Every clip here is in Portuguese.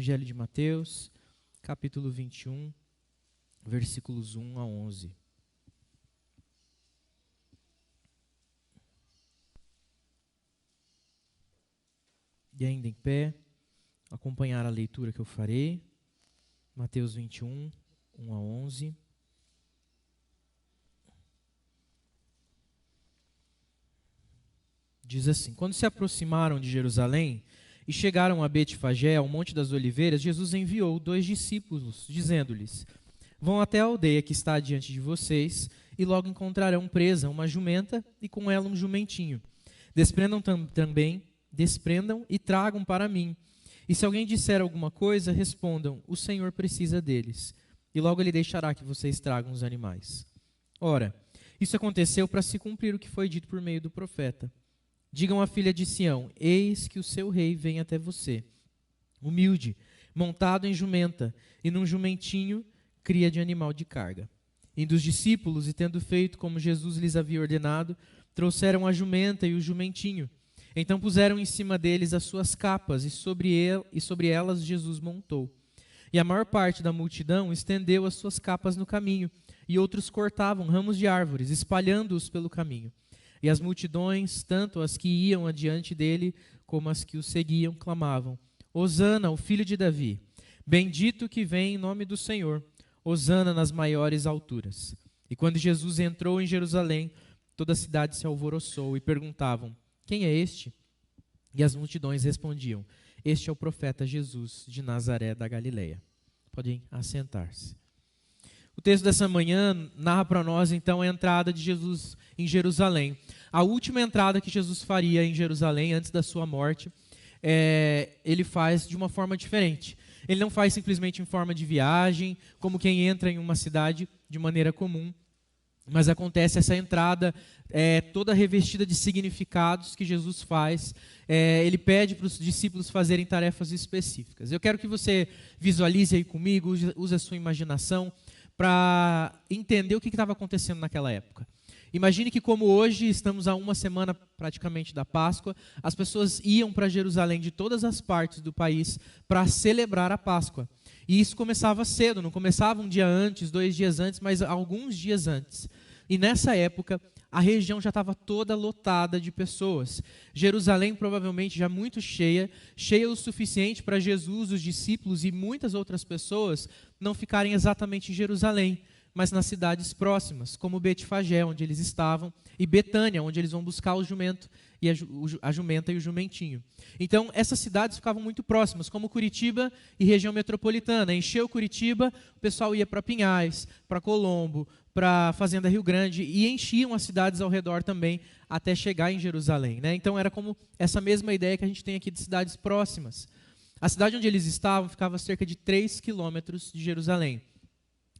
Evangelho de Mateus, capítulo 21, versículos 1 a 11. E ainda em pé, acompanhar a leitura que eu farei. Mateus 21, 1 a 11. Diz assim: Quando se aproximaram de Jerusalém e chegaram a Betfagé, ao Monte das Oliveiras, Jesus enviou 2 discípulos, dizendo-lhes: Vão até a aldeia que está diante de vocês, e logo encontrarão presa uma jumenta e com ela um jumentinho. Desprendam e tragam para mim. E se alguém disser alguma coisa, respondam: o Senhor precisa deles. E logo ele deixará que vocês tragam os animais. Ora, isso aconteceu para se cumprir o que foi dito por meio do profeta. Digam à filha de Sião: eis que o seu rei vem até você, humilde, montado em jumenta, e num jumentinho, cria de animal de carga. Indo os discípulos, e tendo feito como Jesus lhes havia ordenado, trouxeram a jumenta e o jumentinho. Então puseram em cima deles as suas capas, e sobre elas Jesus montou. E a maior parte da multidão estendeu as suas capas no caminho, e outros cortavam ramos de árvores, espalhando-os pelo caminho. E as multidões, tanto as que iam adiante dele, como as que o seguiam, clamavam: Hosana, ao filho de Davi, bendito que vem em nome do Senhor, Hosana nas maiores alturas. E quando Jesus entrou em Jerusalém, toda a cidade se alvoroçou e perguntavam: quem é este? E as multidões respondiam: este é o profeta Jesus de Nazaré da Galileia. Podem assentar-se. O texto dessa manhã narra para nós, então, a entrada de Jesus em Jerusalém. A última entrada que Jesus faria em Jerusalém antes da sua morte, ele faz de uma forma diferente. Ele não faz simplesmente em forma de viagem, como quem entra em uma cidade de maneira comum, mas acontece essa entrada toda revestida de significados que Jesus faz. Ele pede para os discípulos fazerem tarefas específicas. Eu quero que você visualize aí comigo, use a sua imaginação para entender o que estava acontecendo naquela época. Imagine que, como hoje estamos a uma semana praticamente da Páscoa, as pessoas iam para Jerusalém de todas as partes do país para celebrar a Páscoa. E isso começava cedo, não começava um dia antes, 2 dias antes, mas alguns dias antes. E nessa época, a região já estava toda lotada de pessoas. Jerusalém provavelmente já muito cheia o suficiente para Jesus, os discípulos e muitas outras pessoas não ficarem exatamente em Jerusalém, mas nas cidades próximas, como Betfagé, onde eles estavam, e Betânia, onde eles vão buscar o jumento e a jumenta e o jumentinho. Então, essas cidades ficavam muito próximas, como Curitiba e região metropolitana. Encheu Curitiba, o pessoal ia para Pinhais, para Colombo, para Fazenda Rio Grande, e enchiam as cidades ao redor também, até chegar em Jerusalém, né? Então, era como essa mesma ideia que a gente tem aqui de cidades próximas. A cidade onde eles estavam ficava a cerca de 3 quilômetros de Jerusalém.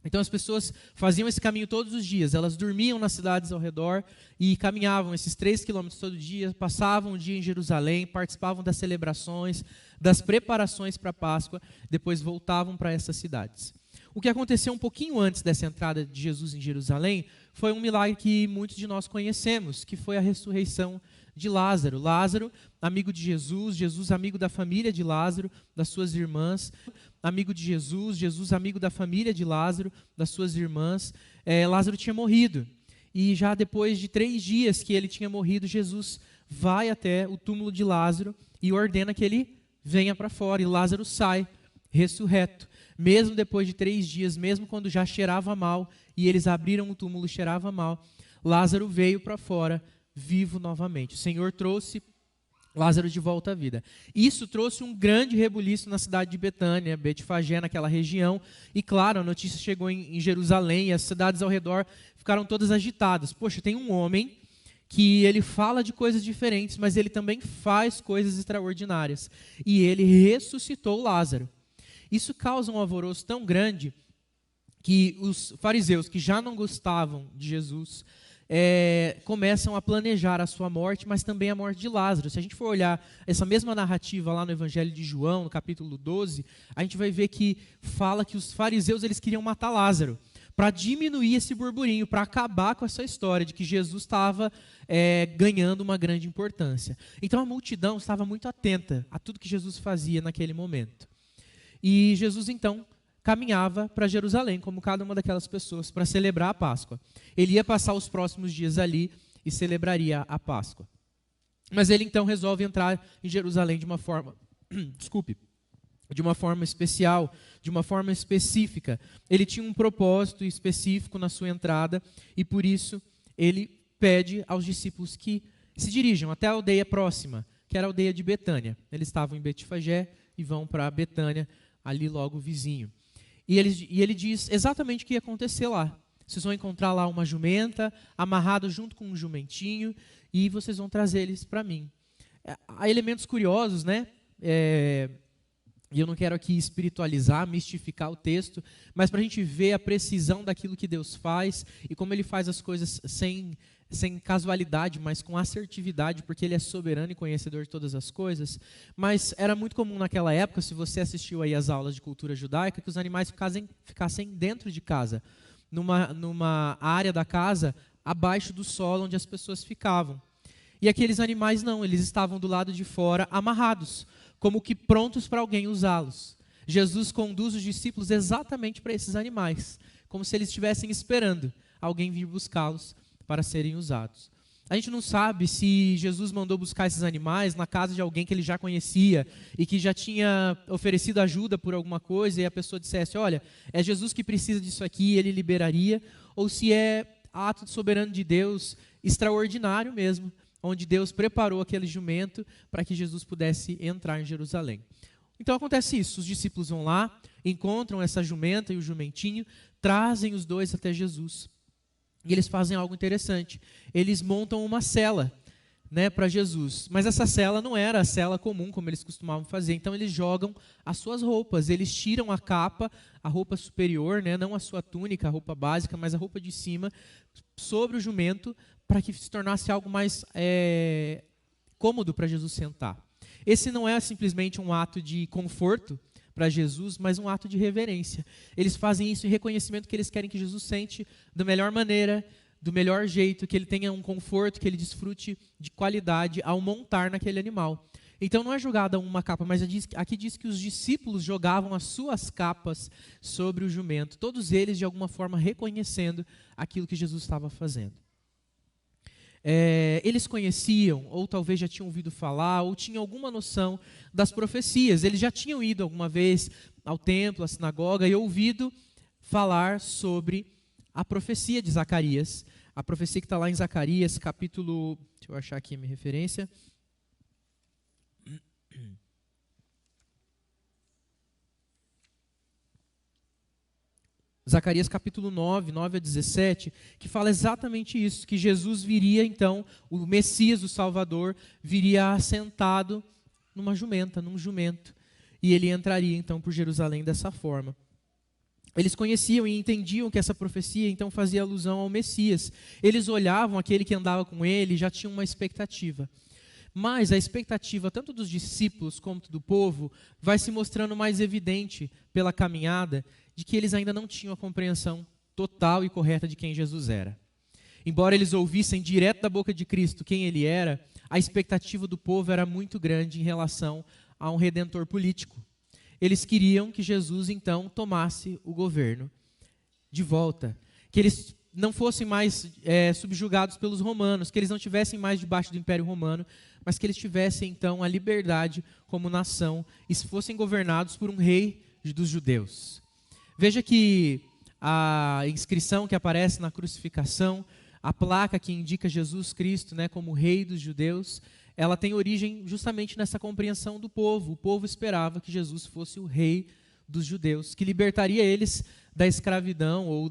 Então as pessoas faziam esse caminho todos os dias, elas dormiam nas cidades ao redor e caminhavam esses 3 quilômetros todo dia, passavam o dia em Jerusalém, participavam das celebrações, das preparações para a Páscoa, depois voltavam para essas cidades. O que aconteceu um pouquinho antes dessa entrada de Jesus em Jerusalém foi um milagre que muitos de nós conhecemos, que foi a ressurreição de Lázaro. Lázaro, amigo de Jesus, Jesus amigo da família de Lázaro, das suas irmãs, amigo de Jesus, Jesus amigo da família de Lázaro, das suas irmãs. Lázaro tinha morrido, e já depois de 3 dias que ele tinha morrido, Jesus vai até o túmulo de Lázaro e ordena que ele venha para fora, e Lázaro sai, ressurreto. Mesmo depois de 3 dias, mesmo quando já cheirava mal, e eles abriram o túmulo e cheirava mal, Lázaro veio para fora, vivo novamente. O Senhor trouxe Lázaro de volta à vida. Isso trouxe um grande rebuliço na cidade de Betânia, Betfagé, naquela região. E claro, a notícia chegou em Jerusalém e as cidades ao redor ficaram todas agitadas. Poxa, tem um homem que ele fala de coisas diferentes, mas ele também faz coisas extraordinárias. E ele ressuscitou Lázaro. Isso causa um alvoroço tão grande que os fariseus, que já não gostavam de Jesus, começam a planejar a sua morte, mas também a morte de Lázaro. Se a gente for olhar essa mesma narrativa lá no Evangelho de João, no capítulo 12, a gente vai ver que fala que os fariseus eles queriam matar Lázaro, para diminuir esse burburinho, para acabar com essa história de que Jesus estava ganhando uma grande importância. Então a multidão estava muito atenta a tudo que Jesus fazia naquele momento. E Jesus, então, caminhava para Jerusalém, como cada uma daquelas pessoas, para celebrar a Páscoa. Ele ia passar os próximos dias ali e celebraria a Páscoa. Mas ele, então, resolve entrar em Jerusalém de uma forma, de uma forma especial, de uma forma específica. Ele tinha um propósito específico na sua entrada e, por isso, ele pede aos discípulos que se dirijam até a aldeia próxima, que era a aldeia de Betânia. Eles estavam em Betfagé e vão para Betânia, ali logo vizinho. E ele diz exatamente o que ia acontecer lá. Vocês vão encontrar lá uma jumenta, amarrada junto com um jumentinho, e vocês vão trazer eles para mim. Há elementos curiosos, né? E eu não quero aqui espiritualizar, mistificar o texto, mas para a gente ver a precisão daquilo que Deus faz e como Ele faz as coisas sem casualidade, mas com assertividade, porque Ele é soberano e conhecedor de todas as coisas. Mas era muito comum naquela época, se você assistiu aí às aulas de cultura judaica, que os animais ficassem dentro de casa, numa área da casa abaixo do solo onde as pessoas ficavam. E aqueles animais não, eles estavam do lado de fora amarrados, como que prontos para alguém usá-los. Jesus conduz os discípulos exatamente para esses animais, como se eles estivessem esperando alguém vir buscá-los para serem usados. A gente não sabe se Jesus mandou buscar esses animais na casa de alguém que ele já conhecia e que já tinha oferecido ajuda por alguma coisa e a pessoa dissesse, olha, é Jesus que precisa disso aqui e ele liberaria, ou se é ato soberano de Deus, extraordinário mesmo, onde Deus preparou aquele jumento para que Jesus pudesse entrar em Jerusalém. Então acontece isso, os discípulos vão lá, encontram essa jumenta e o jumentinho, trazem os dois até Jesus. E eles fazem algo interessante, eles montam uma cela, né, para Jesus. Mas essa cela não era a cela comum, como eles costumavam fazer. Então eles jogam as suas roupas, eles tiram a capa, a roupa superior, né, não a sua túnica, a roupa básica, mas a roupa de cima, sobre o jumento, para que se tornasse algo mais cômodo para Jesus sentar. Esse não é simplesmente um ato de conforto para Jesus, mas um ato de reverência. Eles fazem isso em reconhecimento que eles querem que Jesus sente da melhor maneira, do melhor jeito, que ele tenha um conforto, que ele desfrute de qualidade ao montar naquele animal. Então não é jogada uma capa, mas aqui diz que os discípulos jogavam as suas capas sobre o jumento, todos eles de alguma forma reconhecendo aquilo que Jesus estava fazendo. Eles conheciam, ou talvez já tinham ouvido falar, ou tinham alguma noção das profecias. Eles já tinham ido alguma vez ao templo, à sinagoga, e ouvido falar sobre a profecia de Zacarias. A profecia que está lá em Zacarias, capítulo... Deixa eu achar aqui a minha referência. Zacarias capítulo 9 a 17, que fala exatamente isso, que Jesus viria então, o Messias, o Salvador, viria assentado numa jumenta, num jumento, e ele entraria então por Jerusalém dessa forma. Eles conheciam e entendiam que essa profecia então fazia alusão ao Messias. Eles olhavam aquele que andava com ele e já tinham uma expectativa. Mas a expectativa tanto dos discípulos como do povo vai se mostrando mais evidente pela caminhada de que eles ainda não tinham a compreensão total e correta de quem Jesus era. Embora eles ouvissem direto da boca de Cristo quem ele era, a expectativa do povo era muito grande em relação a um redentor político. Eles queriam que Jesus então tomasse o governo de volta, que eles não fossem mais subjugados pelos romanos, que eles não estivessem mais debaixo do Império Romano, mas que eles tivessem então a liberdade como nação e fossem governados por um rei dos judeus. Veja que a inscrição que aparece na crucificação, a placa que indica Jesus Cristo, né, como rei dos judeus, ela tem origem justamente nessa compreensão do povo. O povo esperava que Jesus fosse o rei dos judeus, que libertaria eles da escravidão ou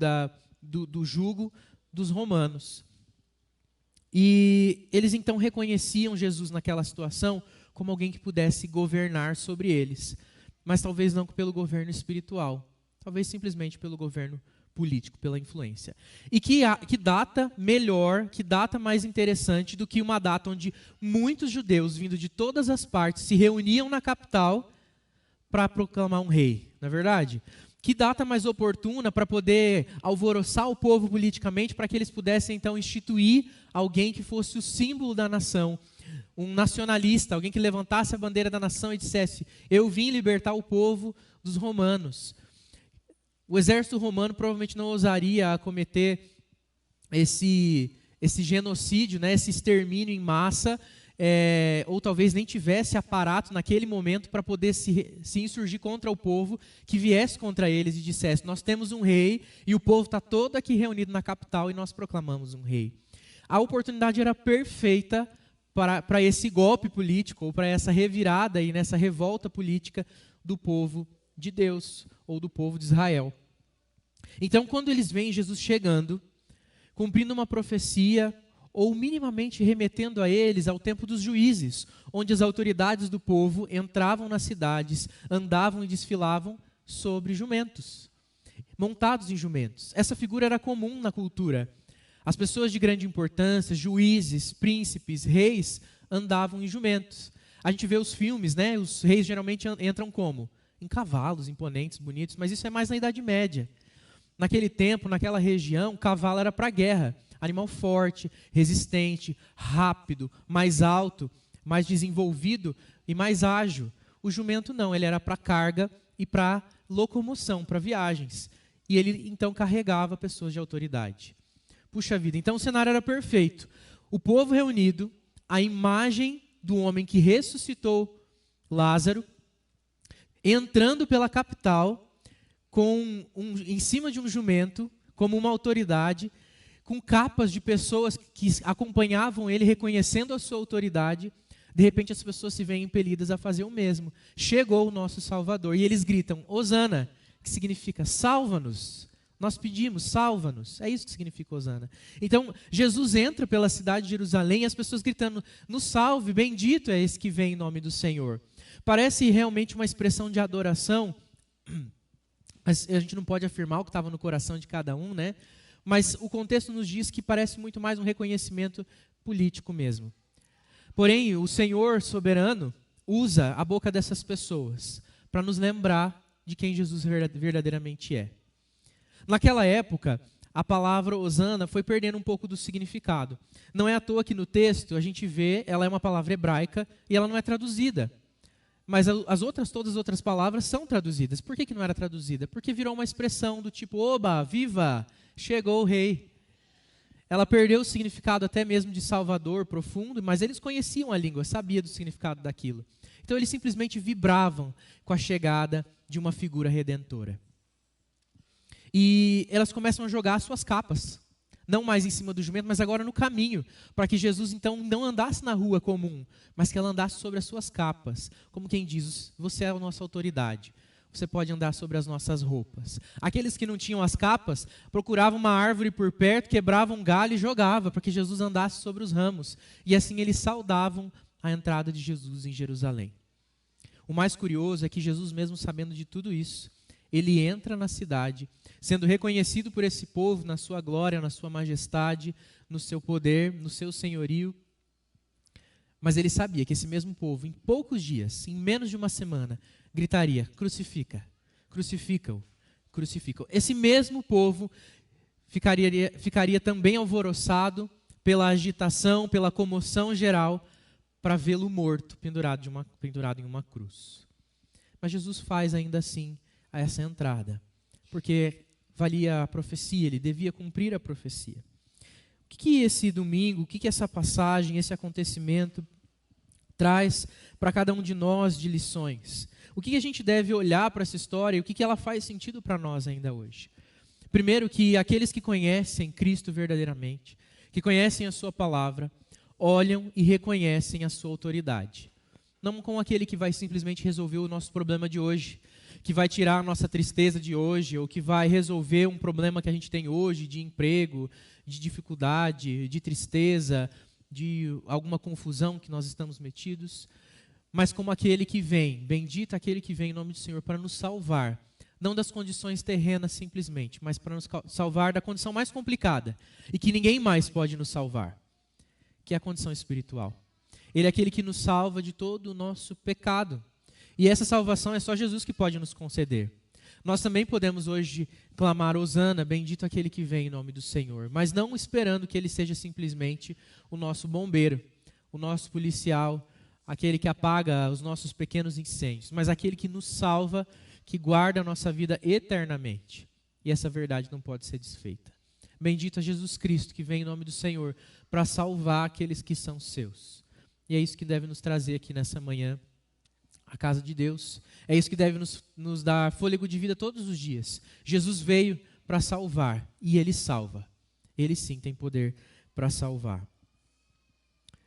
do jugo dos romanos. E eles então reconheciam Jesus naquela situação como alguém que pudesse governar sobre eles, mas talvez não pelo governo espiritual, talvez simplesmente pelo governo político, pela influência. E que data melhor, que data mais interessante do que uma data onde muitos judeus vindo de todas as partes se reuniam na capital para proclamar um rei, não é verdade? Que data mais oportuna para poder alvoroçar o povo politicamente, para que eles pudessem então instituir alguém que fosse o símbolo da nação, um nacionalista, alguém que levantasse a bandeira da nação e dissesse: eu vim libertar o povo dos romanos. O exército romano provavelmente não ousaria cometer esse genocídio, né, esse extermínio em massa, ou talvez nem tivesse aparato naquele momento para poder se insurgir contra o povo que viesse contra eles e dissesse: nós temos um rei e o povo está todo aqui reunido na capital e nós proclamamos um rei. A oportunidade era perfeita para esse golpe político, ou para essa revirada e nessa revolta política do povo de Deus, ou do povo de Israel. Então, quando eles veem Jesus chegando, cumprindo uma profecia, ou minimamente remetendo a eles ao tempo dos juízes, onde as autoridades do povo entravam nas cidades, andavam e desfilavam sobre jumentos, montados em jumentos. Essa figura era comum na cultura. As pessoas de grande importância, juízes, príncipes, reis, andavam em jumentos. A gente vê os filmes, né? Os reis geralmente entram como? Em cavalos imponentes, bonitos, mas isso é mais na Idade Média. Naquele tempo, naquela região, cavalo era para guerra. Animal forte, resistente, rápido, mais alto, mais desenvolvido e mais ágil. O jumento não, ele era para carga e para locomoção, para viagens. E ele então carregava pessoas de autoridade. Puxa vida, então o cenário era perfeito. O povo reunido, a imagem do homem que ressuscitou Lázaro, entrando pela capital, em cima de um jumento, como uma autoridade, com capas de pessoas que acompanhavam ele, reconhecendo a sua autoridade. De repente as pessoas se veem impelidas a fazer o mesmo. Chegou o nosso Salvador. E eles gritam: Hosana, que significa salva-nos. Nós pedimos, salva-nos. É isso que significa Hosana. Então, Jesus entra pela cidade de Jerusalém e as pessoas gritando: nos salve, bendito é esse que vem em nome do Senhor. Parece realmente uma expressão de adoração, mas a gente não pode afirmar o que estava no coração de cada um, né? Mas o contexto nos diz que parece muito mais um reconhecimento político mesmo. Porém, o Senhor soberano usa a boca dessas pessoas para nos lembrar de quem Jesus verdadeiramente é. Naquela época, a palavra Hosana foi perdendo um pouco do significado. Não é à toa que no texto a gente vê, ela é uma palavra hebraica e ela não é traduzida. Mas todas as outras palavras são traduzidas. Por que não era traduzida? Porque virou uma expressão do tipo: oba, viva, chegou o rei. Ela perdeu o significado até mesmo de salvador profundo, mas eles conheciam a língua, sabiam do significado daquilo. Então eles simplesmente vibravam com a chegada de uma figura redentora. E elas começam a jogar as suas capas, não mais em cima do jumento, mas agora no caminho, para que Jesus então não andasse na rua comum, mas que ela andasse sobre as suas capas, como quem diz: você é a nossa autoridade, você pode andar sobre as nossas roupas. Aqueles que não tinham as capas, procuravam uma árvore por perto, quebravam um galho e jogavam, para que Jesus andasse sobre os ramos, e assim eles saudavam a entrada de Jesus em Jerusalém. O mais curioso é que Jesus, mesmo sabendo de tudo isso, ele entra na cidade, sendo reconhecido por esse povo na sua glória, na sua majestade, no seu poder, no seu senhorio. Mas ele sabia que esse mesmo povo, em poucos dias, em menos de uma semana, gritaria: crucifica, crucifica-o, crucifica-o. Esse mesmo povo ficaria também alvoroçado pela agitação, pela comoção geral, para vê-lo morto, pendurado em uma cruz. Mas Jesus faz ainda assim a essa entrada, porque valia a profecia, ele devia cumprir a profecia. O que esse domingo, o que essa passagem, esse acontecimento traz para cada um de nós de lições? O que a gente deve olhar para essa história e o que ela faz sentido para nós ainda hoje? Primeiro, que aqueles que conhecem Cristo verdadeiramente, que conhecem a sua palavra, olham e reconhecem a sua autoridade. Não como aquele que vai simplesmente resolver o nosso problema de hoje, que vai tirar a nossa tristeza de hoje, ou que vai resolver um problema que a gente tem hoje, de emprego, de dificuldade, de tristeza, de alguma confusão que nós estamos metidos, mas como aquele que vem, bendito aquele que vem em nome do Senhor, para nos salvar, não das condições terrenas simplesmente, mas para nos salvar da condição mais complicada, e que ninguém mais pode nos salvar, que é a condição espiritual. Ele é aquele que nos salva de todo o nosso pecado. E essa salvação é só Jesus que pode nos conceder. Nós também podemos hoje clamar: Hosana, bendito aquele que vem em nome do Senhor, mas não esperando que ele seja simplesmente o nosso bombeiro, o nosso policial, aquele que apaga os nossos pequenos incêndios, mas aquele que nos salva, que guarda a nossa vida eternamente. E essa verdade não pode ser desfeita. Bendito é Jesus Cristo, que vem em nome do Senhor para salvar aqueles que são seus. E é isso que deve nos trazer aqui nessa manhã, a casa de Deus. É isso que deve nos dar fôlego de vida todos os dias. Jesus veio para salvar e Ele salva. Ele sim tem poder para salvar.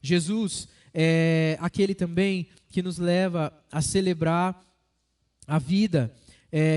Jesus é aquele também que nos leva a celebrar a vida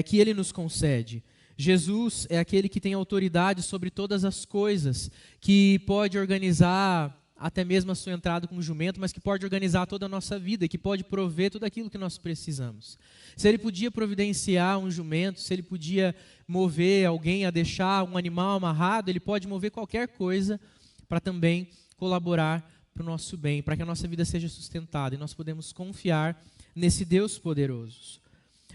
que Ele nos concede. Jesus é aquele que tem autoridade sobre todas as coisas, que pode organizar até mesmo a sua entrada com o jumento, mas que pode organizar toda a nossa vida, que pode prover tudo aquilo que nós precisamos. Se Ele podia providenciar um jumento, se Ele podia mover alguém a deixar um animal amarrado, Ele pode mover qualquer coisa para também colaborar para o nosso bem, para que a nossa vida seja sustentada, e nós podemos confiar nesse Deus poderoso.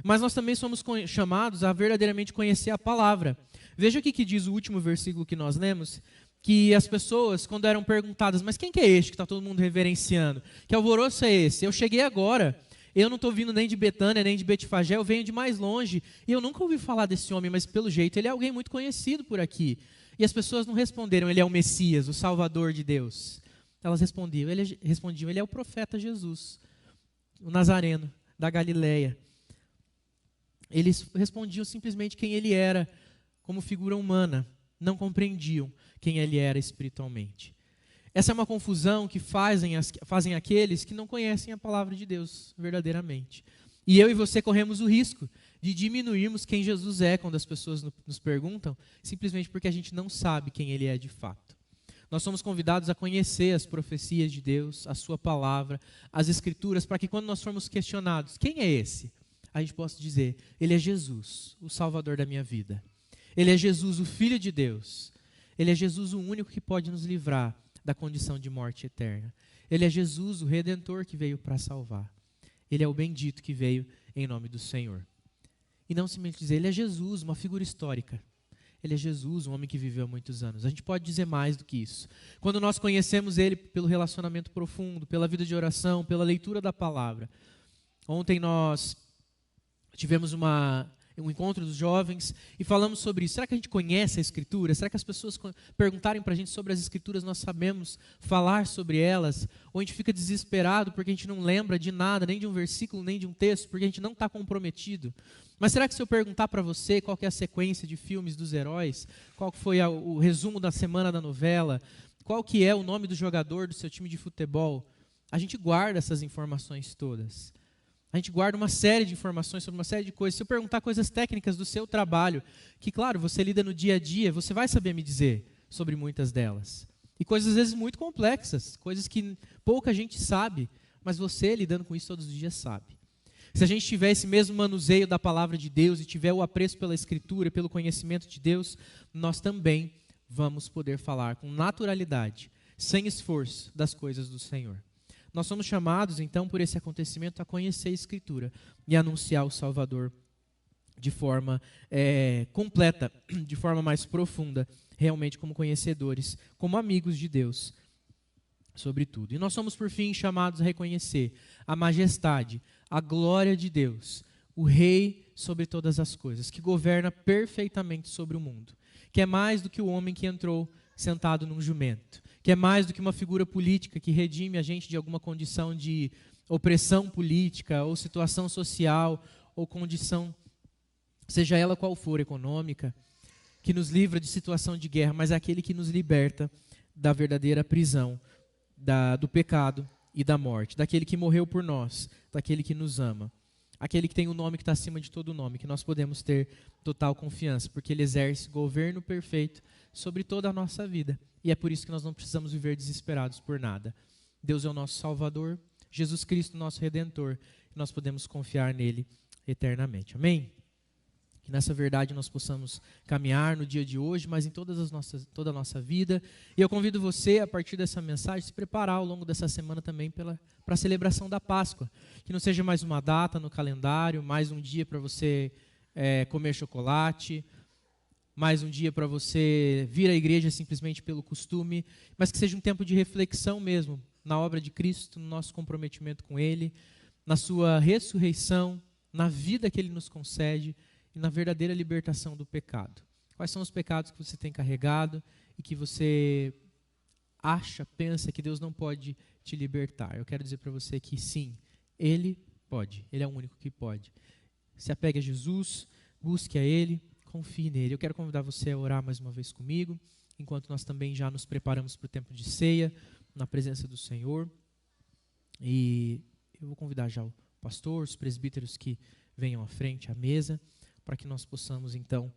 Mas nós também somos chamados a verdadeiramente conhecer a palavra. Veja o que diz o último versículo que nós lemos, que as pessoas, quando eram perguntadas, mas quem que é este que está todo mundo reverenciando? Que alvoroço é esse? Eu cheguei agora, eu não estou vindo nem de Betânia, nem de Betfagé, eu venho de mais longe, e eu nunca ouvi falar desse homem, mas pelo jeito ele é alguém muito conhecido por aqui. E as pessoas não responderam, ele é o Messias, o Salvador de Deus. Elas respondiam, ele é o profeta Jesus, o Nazareno, da Galileia. Eles respondiam simplesmente quem ele era como figura humana, não compreendiam quem ele era espiritualmente. Essa é uma confusão que fazem aqueles que não conhecem a palavra de Deus verdadeiramente. E eu e você corremos o risco de diminuirmos quem Jesus é quando as pessoas nos perguntam, simplesmente porque a gente não sabe quem ele é de fato. Nós somos convidados a conhecer as profecias de Deus, a sua palavra, as escrituras, para que quando nós formos questionados, quem é esse? A gente possa dizer, ele é Jesus, o Salvador da minha vida. Ele é Jesus, o Filho de Deus. Ele é Jesus, o único que pode nos livrar da condição de morte eterna. Ele é Jesus, o Redentor que veio para salvar. Ele é o bendito que veio em nome do Senhor. E não simplesmente dizer, ele é Jesus, uma figura histórica. Ele é Jesus, um homem que viveu há muitos anos. A gente pode dizer mais do que isso. Quando nós conhecemos ele pelo relacionamento profundo, pela vida de oração, pela leitura da palavra. Ontem nós tivemos um encontro dos jovens e falamos sobre isso. Será que a gente conhece a Escritura? Será que as pessoas perguntarem para a gente sobre as Escrituras, nós sabemos falar sobre elas? Ou a gente fica desesperado porque a gente não lembra de nada, nem de um versículo, nem de um texto, porque a gente não está comprometido? Mas será que se eu perguntar para você qual que é a sequência de filmes dos heróis, qual que foi o resumo da semana da novela, qual que é o nome do jogador do seu time de futebol, a gente guarda essas informações todas. A gente guarda uma série de informações sobre uma série de coisas. Se eu perguntar coisas técnicas do seu trabalho, que, claro, você lida no dia a dia, você vai saber me dizer sobre muitas delas. E coisas, às vezes, muito complexas, coisas que pouca gente sabe, mas você, lidando com isso todos os dias, sabe. Se a gente tiver esse mesmo manuseio da palavra de Deus e tiver o apreço pela Escritura, pelo conhecimento de Deus, nós também vamos poder falar com naturalidade, sem esforço, das coisas do Senhor. Nós somos chamados, então, por esse acontecimento, a conhecer a Escritura e anunciar o Salvador de forma completa, de forma mais profunda, realmente como conhecedores, como amigos de Deus, sobretudo. E nós somos, por fim, chamados a reconhecer a majestade, a glória de Deus, o Rei sobre todas as coisas, que governa perfeitamente sobre o mundo, que é mais do que o homem que entrou sentado num jumento, que é mais do que uma figura política que redime a gente de alguma condição de opressão política, ou situação social, ou condição, seja ela qual for, econômica, que nos livra de situação de guerra, mas é aquele que nos liberta da verdadeira prisão, do pecado e da morte, daquele que morreu por nós, daquele que nos ama, aquele que tem o nome que está acima de todo nome, que nós podemos ter total confiança, porque ele exerce governo perfeito sobre toda a nossa vida. E é por isso que nós não precisamos viver desesperados por nada. Deus é o nosso Salvador, Jesus Cristo, nosso Redentor, e nós podemos confiar nele eternamente. Amém? Que nessa verdade nós possamos caminhar no dia de hoje, mas em toda a nossa vida. E eu convido você, a partir dessa mensagem, se preparar ao longo dessa semana também para a celebração da Páscoa. Que não seja mais uma data no calendário, mais um dia para você comer chocolate, mais um dia para você vir à igreja simplesmente pelo costume, mas que seja um tempo de reflexão mesmo, na obra de Cristo, no nosso comprometimento com Ele, na sua ressurreição, na vida que Ele nos concede e na verdadeira libertação do pecado. Quais são os pecados que você tem carregado e que você pensa que Deus não pode te libertar? Eu quero dizer para você que sim, Ele pode, Ele é o único que pode. Se apegue a Jesus, busque a Ele, confie nele. Eu quero convidar você a orar mais uma vez comigo, enquanto nós também já nos preparamos para o tempo de ceia, na presença do Senhor. E eu vou convidar já o pastor, os presbíteros que venham à frente, à mesa, para que nós possamos então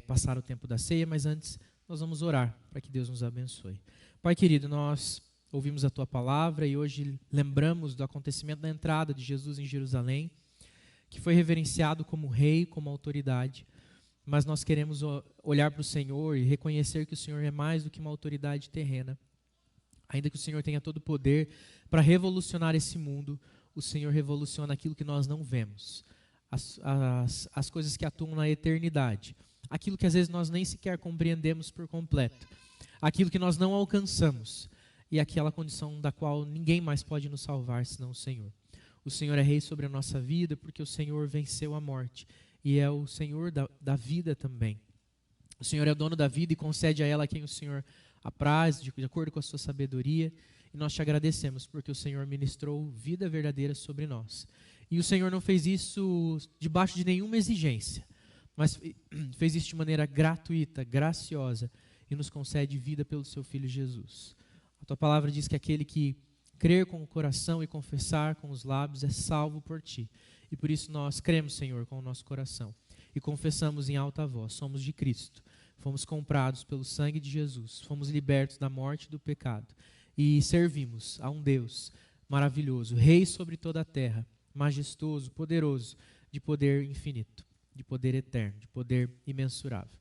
passar o tempo da ceia, mas antes nós vamos orar para que Deus nos abençoe. Pai querido, nós ouvimos a Tua palavra e hoje lembramos do acontecimento da entrada de Jesus em Jerusalém, que foi reverenciado como rei, como autoridade, mas nós queremos olhar para o Senhor e reconhecer que o Senhor é mais do que uma autoridade terrena. Ainda que o Senhor tenha todo o poder para revolucionar esse mundo, o Senhor revoluciona aquilo que nós não vemos, as coisas que atuam na eternidade, aquilo que às vezes nós nem sequer compreendemos por completo, aquilo que nós não alcançamos e aquela condição da qual ninguém mais pode nos salvar senão o Senhor. O Senhor é rei sobre a nossa vida porque o Senhor venceu a morte e é o Senhor da vida também. O Senhor é o dono da vida e concede a ela quem o Senhor apraz, de acordo com a sua sabedoria. E nós te agradecemos porque o Senhor ministrou vida verdadeira sobre nós. E o Senhor não fez isso debaixo de nenhuma exigência, mas fez isso de maneira gratuita, graciosa e nos concede vida pelo seu Filho Jesus. A tua palavra diz que aquele que crer com o coração e confessar com os lábios é salvo por ti. E por isso nós cremos, Senhor, com o nosso coração. E confessamos em alta voz, somos de Cristo. Fomos comprados pelo sangue de Jesus. Fomos libertos da morte e do pecado. E servimos a um Deus maravilhoso, Rei sobre toda a terra, majestoso, poderoso, de poder infinito, de poder eterno, de poder imensurável.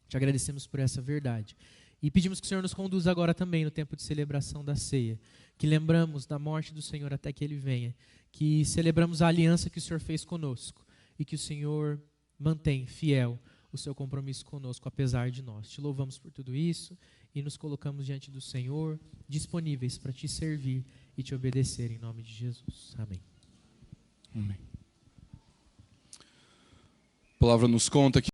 Te agradecemos por essa verdade. E pedimos que o Senhor nos conduza agora também no tempo de celebração da ceia, que lembramos da morte do Senhor até que Ele venha, que celebramos a aliança que o Senhor fez conosco e que o Senhor mantém fiel o seu compromisso conosco, apesar de nós. Te louvamos por tudo isso e nos colocamos diante do Senhor, disponíveis para te servir e te obedecer em nome de Jesus. Amém. Amém. A palavra nos conta que